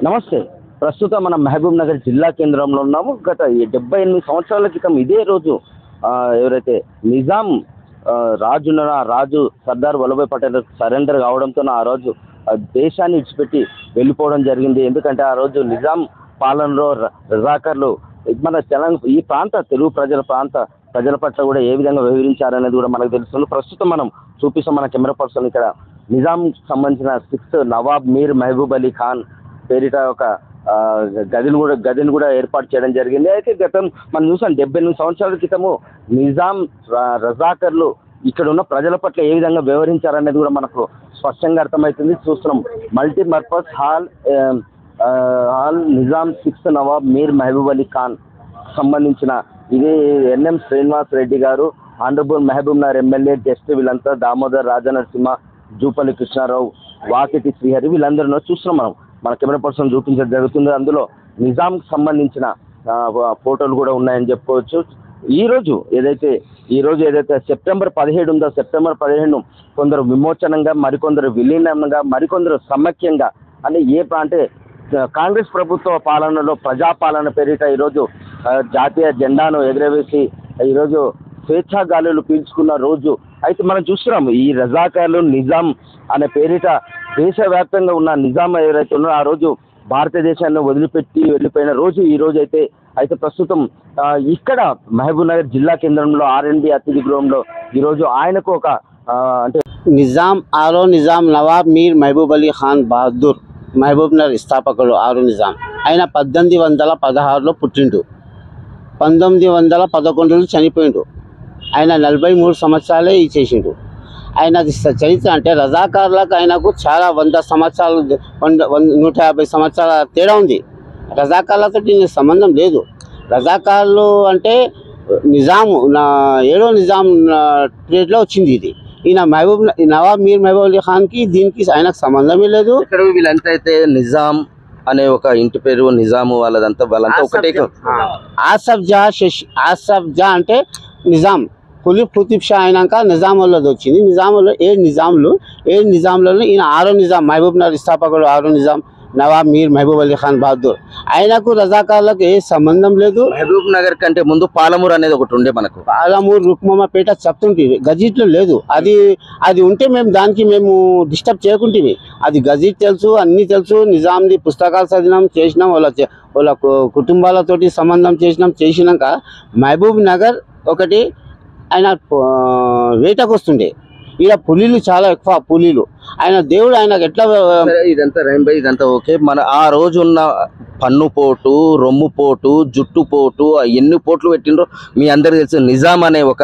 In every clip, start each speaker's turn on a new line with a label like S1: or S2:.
S1: నమస్తే. ప్రస్తుతం మనం మహబూబ్ నగర్ జిల్లా కేంద్రంలో ఉన్నాము. గత 78 సంవత్సరాల క్రితం ఇదే రోజు ఎవరైతే నిజాం రాజు సర్దార్ వల్లభాయ్ పటేల్ సరెండర్ కావడంతో ఆ రోజు దేశాన్ని విడిచిపెట్టి వెళ్ళిపోవడం జరిగింది. ఎందుకంటే ఆ రోజు నిజాం పాలనలో రజాకర్లు మన ఈ ప్రాంత తెలుగు ప్రజల పట్ల కూడా ఏ విధంగా వ్యవహరించారనేది కూడా మనకు తెలుస్తుంది. ప్రస్తుతం మనం చూపిస్తాం మన కెమెరా పర్సన్ ఇక్కడ నిజాం సంబంధించిన 6th నవాబ్ మీర్ మహబూబ్ అలీ ఖాన్ పేరిట ఒక గదిని కూడా ఏర్పాటు చేయడం జరిగింది. అయితే గతం మనం చూసాం 78 సంవత్సరాల క్రితము నిజాం రజాకర్లు ఇక్కడ ఉన్న ప్రజల పట్ల ఏ విధంగా వ్యవహరించారనేది కూడా మనకు స్పష్టంగా అర్థమవుతుంది. చూస్తున్నాం multipurpose hall Nizam 6th Nawab Mir Mahbub Ali Khan సంబంధించిన ఇది NM Srinivas Reddy garu, honourable Mahbub Nagar MLA guest వీళ్ళంతా దామోదర్ రాజనరసింహ, జూపల్లి కృష్ణారావు, వాకిటి శ్రీహరి వీళ్ళందరూ చూస్తున్నాం. మన కెమెరా పర్సన్ చూపించడం జరుగుతుంది. అందులో నిజాంకి సంబంధించిన ఫోటోలు కూడా ఉన్నాయని చెప్పుకోవచ్చు. ఈ రోజు ఏదైతే సెప్టెంబర్ 17 ఉందో, సెప్టెంబర్ 17 కొందరు విమోచనంగా, మరికొందరు విలీనంగా, మరికొందరు సమైక్యంగా అంటే అంటే కాంగ్రెస్ ప్రభుత్వ పాలనలో ప్రజాపాలన పేరిట ఈరోజు జాతీయ జెండాను ఎగురవేసి ఈరోజు స్వేచ్ఛా గాలులు పీల్చుకున్న రోజు. అయితే మనం చూస్తున్నాం ఈ రజాకార్లు నిజాం అనే పేరిట దేశవ్యాప్తంగా ఉన్న నిజాం ఎవరైతే ఉన్నారో ఆ రోజు భారతదేశాన్ని వదిలిపెట్టి వెళ్ళిపోయిన రోజు ఈ రోజు అయితే ప్రస్తుతం ఇక్కడ మహబూబ్ నగర్ జిల్లా కేంద్రంలో R&B అతిథి గృహంలో ఈరోజు ఆయనకు ఒక అంటే
S2: నిజాం నవాబ్ మీర్ మహబూబ్ అలీ ఖాన్ బహదూర్ మహబూబ్ నగర్ స్థాపకుడు నిజాం. ఆయన 1816లో పుట్టిండు, 1911లో చనిపోయిండు. ఆయన 43 సంవత్సరాలే చేసిండు. ఆయన చరిత్ర అంటే రజాకార్లకు ఆయనకు చాలా 100 సంవత్సరాలు 150 సంవత్సరాల తేడా ఉంది. రజాకార్లతో సంబంధం లేదు. రజాకార్లు అంటే ఏడో నిజాం పీరియడ్లో వచ్చింది ఇది. ఈయన నవాబ్ మీర్ మహబూబ్ అలీ ఖాన్కి దీనికి ఆయనకు సంబంధమే లేదు.
S1: ఇక్కడ వీళ్ళంతా అయితే నిజాం అనే ఒక ఇంటి పేరు నిజాము వాళ్ళంతా ఒకటే.
S2: ఆసఫ్ జా అంటే నిజాం కులీ కుతుబ్ షా అయినాక నిజాములది వచ్చింది. నిజాములో 7 నిజాంలలో ఈయన 6వ నిజాం, మహబూబ్ నగర్ స్థాపకుడు 6వ నిజాం నవాబ్ మీర్ మహబూబ్ అలీ ఖాన్ బహదూర్. ఆయనకు రజాకార్లకు ఏ సంబంధం లేదు.
S1: మహబూబ్ నగర్ కంటే ముందు పాలమూరు అనేది ఒకటి ఉండే, మనకు
S2: పాలమూరు రుక్మమ్మపేట చెప్తుంటే గజిట్లో లేదు. అది ఉంటే దానికి మేము డిస్టర్బ్ చేయకుంటే. అది గజిట్ తెలుసు, అన్నీ తెలుసు. నిజాంది పుస్తకాలు చదివినాం, చేసినాం, వాళ్ళ కుటుంబాలతోటి సంబంధం చేసినాక మహబూబ్ నగర్ ఒకటి ఆయన వేటకు వస్తుండే. ఇలా పులిలు చాలా ఎక్కువ పులిలు. ఆయన దేవుడు ఆయనకు ఎట్లా
S1: ఇదంతా ఓకే. మన ఆ రోజు ఉన్న పన్ను పోటు, రొమ్ము పోటు, జుట్టు పోటు, ఎన్ని పోట్లు పెట్టిండ్రో మీ అందరికి తెలుసు. నిజాం అనే ఒక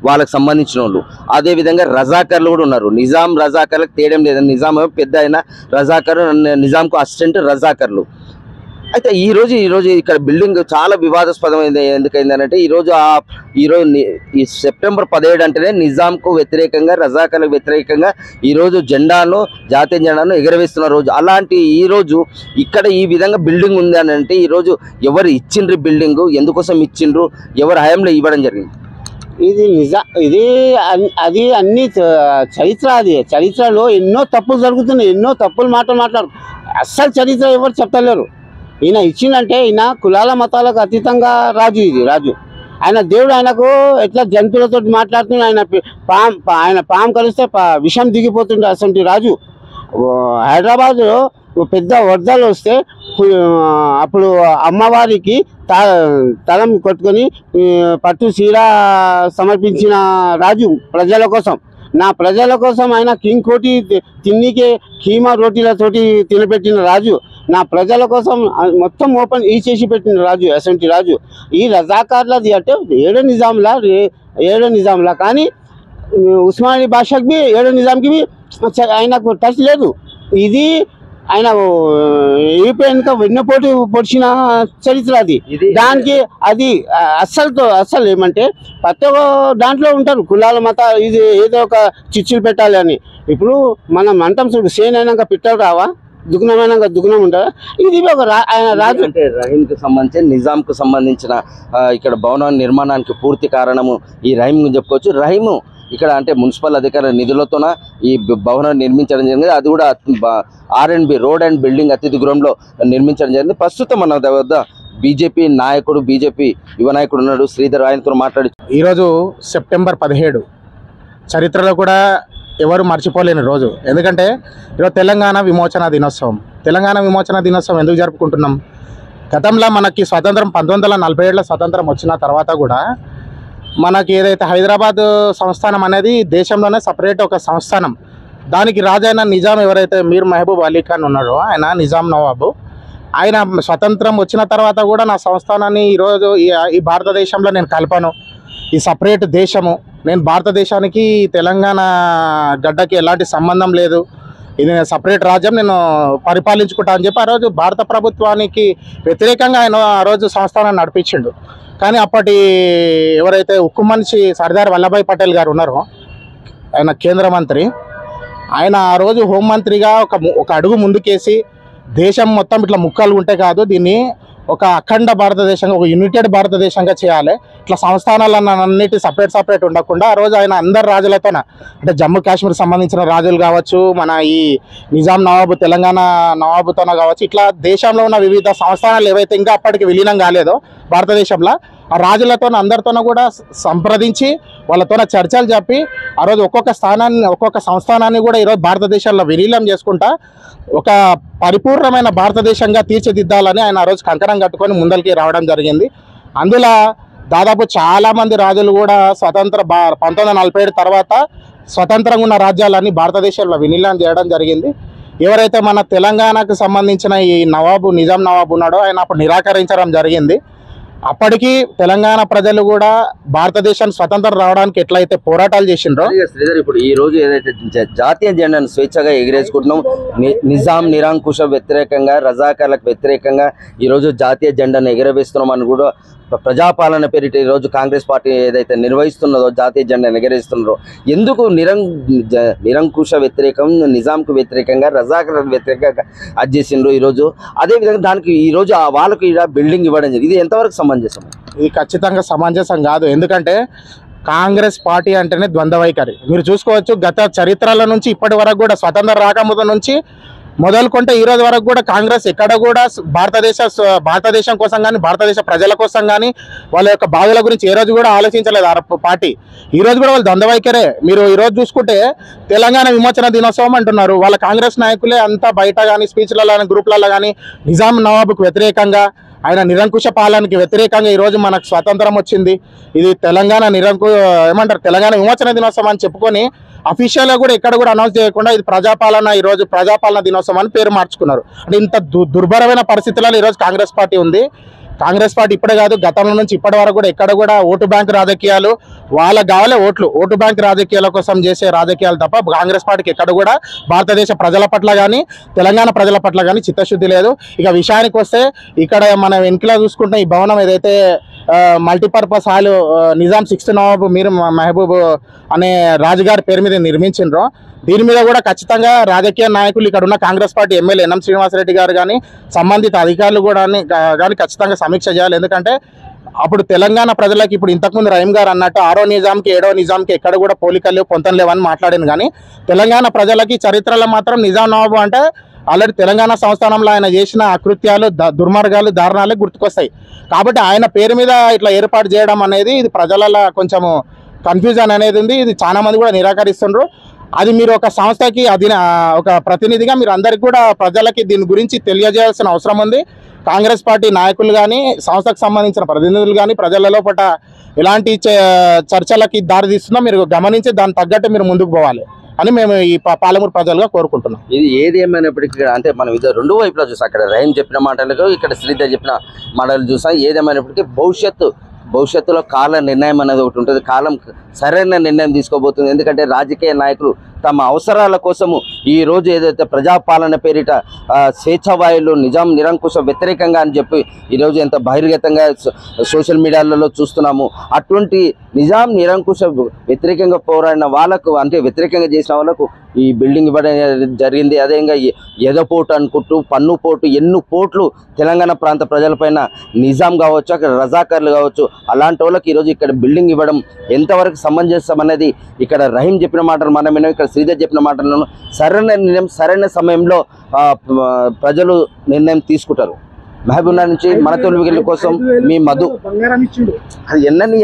S1: వాళ్ళకి సంబంధించిన వాళ్ళు, అదేవిధంగా రజాకర్లు కూడా ఉన్నారు. నిజాం రజాకర్లకు తేడం లేదు. నిజాం పెద్ద అయిన రజాకర్, నిజాంకు అసిస్టెంట్ రజాకర్లు. అయితే ఈరోజు ఇక్కడ బిల్డింగ్ చాలా వివాదాస్పదమైంది. ఎందుకైందనంటే ఈరోజు ఈ సెప్టెంబర్ 17 అంటేనే నిజాంకు వ్యతిరేకంగా, రజాకర్లకు వ్యతిరేకంగా ఈరోజు జాతీయ జెండాను ఎగరవేస్తున్న రోజు. అలాంటి ఈరోజు ఇక్కడ ఈ విధంగా బిల్డింగ్ ఉంది అని అంటే ఈరోజు ఎవరు ఇచ్చిండ్రు బిల్డింగు, ఎందుకోసం ఇచ్చిండ్రు, ఎవరు హయాంలో ఇవ్వడం జరిగింది?
S2: అది అన్ని చరిత్రలో ఎన్నో తప్పులు జరుగుతున్నాయి, ఎన్నో తప్పులు మాట్లాడు. అస్సలు చరిత్ర ఎవరు చెప్తలేరు. ఈయన ఇచ్చిందంటే ఈయన కులాల మతాలకు అతీతంగా రాజు. ఆయన దేవుడు ఆయనకు ఎట్లా జంతువులతో మాట్లాడుతున్నాడు. ఆయన పాము కలిస్తే విషం దిగిపోతుండే అసలు రాజు. హైదరాబాద్లో పెద్ద వరదలు వస్తే అప్పుడు అమ్మవారికి తలం కొట్టుకొని పట్టు చీర సమర్పించిన రాజు ప్రజల కోసం. ప్రజల కోసం ఆయన కింగ్ కోటి తిన్నికే కీమా రోటీలతోటి తినపెట్టిన రాజు. ప్రజల కోసం మొత్తం ఓపెన్ చేసి పెట్టిన రాజు. అసంటి రాజు ఈ రజాకార్లది అంటే ఏడో నిజాంలా కానీ ఉస్మానీ బాషాకి 7వ నిజాంకి ఆయనకు టచ్ లేదు. ఇది ఆయన వెనుక వెన్నపోటు పొడిచిన చరిత్ర అది. దానికి అది అస్సలు ఏమంటే ప్రతి ఒక్క దాంట్లో ఉంటారు కులాల మత. ఇది ఏదో ఒక చిచ్చులు పెట్టాలి అని. ఇప్పుడు మనం అంటాం చూడు, సేన్ అయినాక పిట్టలు రావా, దుగ్నమైనాక దుగ్నం ఉంటుందా. ఇది ఒక ఆయన రాజు
S1: అంటే రహీంకి సంబంధించి నిజాంకు సంబంధించిన ఇక్కడ భవన నిర్మాణానికి పూర్తి కారణము ఈ రహీం చెప్పుకోవచ్చు. రహీము ఇక్కడ అంటే మున్సిపల్ అధికారుల నిధులతోన ఈ భవనం నిర్మించడం జరిగింది. అది కూడా R&B రోడ్ అండ్ బిల్డింగ్ అతిథి గృహంలో నిర్మించడం జరిగింది. ప్రస్తుతం మన వద్ద బీజేపీ నాయకుడు, బీజేపీ యువ నాయకుడు ఉన్నాడు శ్రీధర్. ఆయనతో మాట్లాడి
S3: ఈరోజు సెప్టెంబర్ 17 చరిత్రలో కూడా ఎవరు మర్చిపోలేని రోజు. ఎందుకంటే ఈరోజు తెలంగాణ విమోచన దినోత్సవం. తెలంగాణ విమోచన దినోత్సవం ఎందుకు జరుపుకుంటున్నాం? గతంలో మనకి స్వతంత్రం 1947లో స్వతంత్రం వచ్చిన తర్వాత కూడా మనకి ఏదైతే హైదరాబాద్ సంస్థానం అనేది దేశంలోనే సపరేట్ ఒక సంస్థానం. దానికి రాజైన నిజాం ఎవరైతే మీర్ మహబూబ్ అలీ ఖాన్ ఉన్నారో, ఆయన నిజాం నవాబు, ఆయన స్వతంత్రం వచ్చిన తర్వాత కూడా నా సంస్థానాన్ని ఈరోజు ఈ భారతదేశంలో నేను కలపను, ఈ సపరేట్ దేశము, నేను భారతదేశానికి తెలంగాణ గడ్డకి ఎలాంటి సంబంధం లేదు, ఇది సపరేట్ రాజ్యం, నేను పరిపాలించుకుంటా అని చెప్పి ఆ రోజు భారత ప్రభుత్వానికి వ్యతిరేకంగా ఆయన ఆ రోజు సంస్థానాన్ని నడిపించిండు. కానీ అప్పటి ఎవరైతే ఉక్కు మనిషి సర్దార్ వల్లభాయ్ పటేల్ గారు ఉన్నారో, ఆయన కేంద్ర మంత్రి, ఆయన ఆ రోజు హోంమంత్రిగా ఒక అడుగు ముందుకేసి దేశం మొత్తం ఇట్లా ముక్కలు ఉంటే కాదు, దీన్ని ఒక అఖండ భారతదేశంగా, ఒక యునైటెడ్ భారతదేశంగా చేయాలి, ఇట్లా సంస్థానాలన్నిటి సపరేట్ ఉండకుండా ఆ రోజు ఆయన అందరు రాజులతోన, అంటే జమ్మూ కాశ్మీర్ సంబంధించిన రాజులు కావచ్చు, మన ఈ నిజాం నవాబు తెలంగాణ నవాబుతోన కావచ్చు, ఇట్లా దేశంలో ఉన్న వివిధ సంస్థానాలు ఏవైతే ఇంకా అప్పటికి విలీనం కాలేదో భారతదేశంలో, ఆ రాజులతో అందరితోనూ కూడా సంప్రదించి వాళ్ళతోన చర్చలు చెప్పి ఆ రోజు ఒక్కొక్క సంస్థానాన్ని కూడా ఈరోజు భారతదేశంలో విలీనం చేసుకుంటా ఒక పరిపూర్ణమైన భారతదేశంగా తీర్చిదిద్దాలని ఆయన ఆ రోజు కంకణం కట్టుకొని ముందరికి రావడం జరిగింది. అందులో దాదాపు చాలామంది రాజులు కూడా 1947 తర్వాత స్వతంత్రంగా ఉన్న రాజ్యాలన్నీ భారతదేశంలో విలీనం చేయడం జరిగింది. ఎవరైతే మన తెలంగాణకు సంబంధించిన ఈ నిజాం నవాబు ఉన్నాడో, ఆయన అప్పుడు నిరాకరించడం జరిగింది. అప్పటికి తెలంగాణ ప్రజలు కూడా భారతదేశాన్ని స్వతంత్రం రావడానికి ఎట్లయితే పోరాటాలు చేసిండ్రో,
S1: శ్రీధర్ ఇప్పుడు ఈ రోజు ఏదైతే జాతీయ జెండాను స్వేచ్ఛగా ఎగిరేసుకుంటున్నాం, నిజాం నిరంకుశ వ్యతిరేకంగా, రజాకార్లకు వ్యతిరేకంగా ఈరోజు జాతీయ జెండాను ఎగరవేస్తున్నాం అని కూడా ప్రజాపాలన పేరిట ఈరోజు కాంగ్రెస్ పార్టీ ఏదైతే నిర్వహిస్తున్నదో జాతీయ జెండాను ఎగరేస్తున్నారో, ఎందుకు నిరంకుశ వ్యతిరేకం, నిజాంకు వ్యతిరేకంగా, రజాకార్లకు వ్యతిరేకంగా అది చేసిండ్రు ఈరోజు? అదేవిధంగా దానికి ఈరోజు వాళ్ళకు ఇలా బిల్డింగ్ ఇవ్వడం జరిగింది. ఇది ఎంతవరకు సమంజసం?
S3: ఇది ఖచ్చితంగా సమంజసం కాదు. ఎందుకంటే కాంగ్రెస్ పార్టీ అంటేనే ద్వంద్వ వైఖరి. మీరు చూసుకోవచ్చు, గత చరిత్రల నుంచి ఇప్పటి వరకు కూడా, స్వతంత్ర రాకముందు నుంచి మొదలుకుంటే ఈ రోజు వరకు కూడా కాంగ్రెస్ ఎక్కడ కూడా భారతదేశం కోసం కానీ, భారతదేశ ప్రజల కోసం కానీ, వాళ్ళ యొక్క బాధల గురించి ఏ రోజు కూడా ఆలోచించలేదు ఆ పార్టీ. ఈ రోజు కూడా వాళ్ళు ద్వంద్వ వైఖరే. మీరు ఈరోజు చూసుకుంటే తెలంగాణ విమోచన దినోత్సవం అంటున్నారు, వాళ్ళ కాంగ్రెస్ నాయకులే అంతా బయట కానీ, స్పీచ్లలో కానీ, గ్రూప్లలో కానీ నిజాం నవాబుకు వ్యతిరేకంగా, ఆయన నిరంకుశ పాలనకి వ్యతిరేకంగా ఈరోజు మనకు స్వాతంత్రం వచ్చింది, ఇది తెలంగాణ తెలంగాణ విమోచన దినోత్సవం అని చెప్పుకొని అఫీషియల్గా కూడా ఎక్కడ కూడా అనౌన్స్ చేయకుండా ఇది ఈరోజు ప్రజాపాలన దినోత్సవం అని పేరు మార్చుకున్నారు. అంటే ఇంత దుర్భరమైన పరిస్థితులలో ఈరోజు కాంగ్రెస్ పార్టీ ఉంది. కాంగ్రెస్ పార్టీ ఇప్పుడే కాదు, గతంలో నుంచి ఇప్పటి వరకు కూడా ఎక్కడ కూడా ఓటు బ్యాంక్ రాజకీయాలు, వాళ్ళకి కావాలి ఓటు బ్యాంక్ రాజకీయాల కోసం చేసే రాజకీయాలు తప్ప కాంగ్రెస్ పార్టీకి ఎక్కడ కూడా భారతదేశ ప్రజల పట్ల కానీ, తెలంగాణ ప్రజల పట్ల కానీ చిత్తశుద్ధి లేదు. ఇక విషయానికి వస్తే, ఇక్కడ మనం వెనుకలా చూసుకుంటే ఈ భవనం ఏదైతే మల్టీపర్పస్ హాల్ నిజాం 6th నవాబు మీర్ మహబూబ్ అనే రాజుగారి పేరు మీద నిర్మించిండ్రో, దీని మీద కూడా ఖచ్చితంగా రాజకీయ నాయకులు, ఇక్కడ ఉన్న Congress party MLA N M Srinivasa Reddy గారు కానీ, సంబంధిత అధికారులు కూడా కానీ ఖచ్చితంగా సమీక్ష చేయాలి. ఎందుకంటే అప్పుడు తెలంగాణ ప్రజలకు, ఇప్పుడు ఇంతకుముందు రహీం గారు అన్నట్టు 6వ నిజాంకి 7వ నిజాంకి ఎక్కడ కూడా పోలికలు పొంతం లేవని మాట్లాడాను. కానీ తెలంగాణ ప్రజలకి చరిత్రలో మాత్రం నిజాం నవాబు అంటే ఆల్రెడీ తెలంగాణ సంస్థానంలో ఆయన చేసిన అకృత్యాలు, దుర్మార్గాలు, దారుణాలే గుర్తుకొస్తాయి. కాబట్టి ఆయన పేరు మీద ఇట్లా ఏర్పాటు చేయడం అనేది ఇది ప్రజలలో కొంచెము కన్ఫ్యూజన్ అనేది ఉంది. ఇది చాలా మంది కూడా నిరాకరిస్తుండ్రు. అది మీరు ఒక సంస్థకి ఒక ప్రతినిధిగా మీరు అందరికి కూడా ప్రజలకి దీని గురించి తెలియజేయాల్సిన అవసరం ఉంది. కాంగ్రెస్ పార్టీ నాయకులు కానీ, సంస్థకు సంబంధించిన ప్రతినిధులు కానీ ప్రజలలో పట్ల ఎలాంటి చర్చలకి దారి తీస్తుందో మీరు గమనించి దాన్ని తగ్గట్టు మీరు ముందుకు పోవాలి అని మేము ఈ పాలమూరు ప్రజలుగా కోరుకుంటున్నాం.
S1: ఇది ఏది ఏమైనప్పటికీ అంటే మనం ఇది రెండు వైపులా చూసాం. అక్కడ రహీం చెప్పిన మాటలకు, ఇక్కడ శ్రీధర్ చెప్పిన మాటలు చూసాం. ఏదేమైనప్పటికీ భవిష్యత్తులో కాల నిర్ణయం అనేది ఒకటి ఉంటుంది. కాలం సరైన నిర్ణయం తీసుకోబోతుంది. ఎందుకంటే రాజకీయ నాయకులు తమ అవసరాల కోసము ఈరోజు ఏదైతే ప్రజాపాలన పేరిట స్వేచ్ఛావాయులు, నిజాం నిరంకుశ వ్యతిరేకంగా అని చెప్పి ఈరోజు ఎంత బహిర్గతంగా సోషల్ మీడియాలలో చూస్తున్నాము. అటువంటి నిజాం నిరంకుశ వ్యతిరేకంగా పోరాడిన వాళ్ళకు, అంటే వ్యతిరేకంగా చేసిన వాళ్ళకు ఈ బిల్డింగ్ ఇవ్వడం జరిగింది. అదేవిధంగా ఎదపోటు అనుకుంటూ పన్ను పోటు ఎన్ని పోట్లు తెలంగాణ ప్రాంత ప్రజలపైన నిజాం కావచ్చు, అక్కడ రజాకర్లు కావచ్చు, అలాంటి వాళ్ళకి ఈరోజు ఇక్కడ బిల్డింగ్ ఇవ్వడం ఎంతవరకు సమంజసం అనేది ఇక్కడ రహీం చెప్పిన మాటలు మనం విన్నాం, ఇక్కడ శ్రీధర్ చెప్పిన మాటలను సరైన నిర్ణయం సరైన సమయంలో ప్రజలు నిర్ణయం తీసుకుంటారు. మహబూబ్నగర్ నుంచి మన తొలి కోసం మీ మధు. అది ఎన్నని